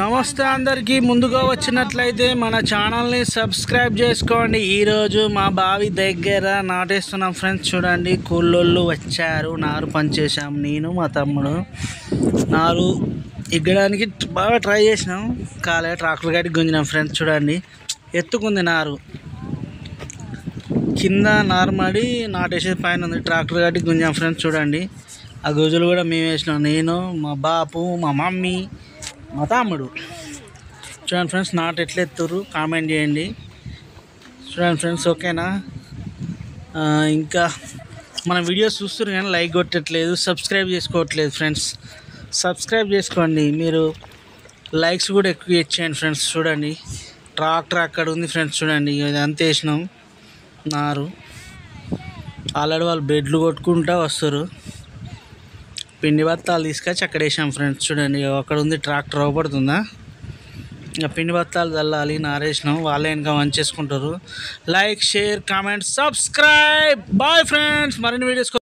నమస్తే అందరికీ ముందుగా వచ్చినట్లయితే మన ఛానల్ని సబ్స్క్రైబ్ చేసుకోండి. ఈరోజు మా బావి దగ్గర నాటేస్తున్నాం ఫ్రెండ్స్. చూడండి, కూలోళ్ళు వచ్చారు, నారు పనిచేసాం. నేను మా తమ్ముడు నారు ఇగ్గడానికి బాగా ట్రై చేసినాం. ట్రాక్టర్ గట్టి గుంజినాం ఫ్రెండ్స్. చూడండి, ఎత్తుకుంది నారు, కింద నార్మడి నాటేసేది పైన ఉంది. ట్రాక్టర్ గట్టి గుంజాం ఫ్రెండ్స్. చూడండి, ఆ గుజులు కూడా మేము వేసినాం. నేను, మా బాపు, మా మమ్మీ, మా తమ్ముడు. చూడండి ఫ్రెండ్స్, నాటు ఎట్లా ఎత్తుర్రు కామెంట్ చేయండి. చూడండి ఫ్రెండ్స్, ఓకేనా? ఇంకా మన వీడియోస్ చూస్తున్నారు కానీ లైక్ కొట్టట్లేదు, సబ్స్క్రైబ్ చేసుకోవట్లేదు ఫ్రెండ్స్. సబ్స్క్రైబ్ చేసుకోండి. మీరు లైక్స్ కూడా ఎక్కువ ఇచ్చేయండి ఫ్రెండ్స్. చూడండి, ట్రాక్టర్ అక్కడ ఉంది ఫ్రెండ్స్. చూడండి, ఇది అంతా వేసినాం నారు. ఆల్రెడీ వాళ్ళు బెడ్లు కొట్టుకుంటూ వస్తారు. పిండి బత్తాలు తీసుకొచ్చి అక్కడ వేసాం ఫ్రెండ్స్. చూడండి, అక్కడ ఉంది ట్రాక్టర్ అవపడుతుందా. ఇంకా పిండి బత్తాలు చల్లాలి, నారేసినాం. వాళ్ళే ఇంకా మంచి చేసుకుంటారు. Like, share, comment, subscribe. Bye friends. మరిన్ని వీడియోస్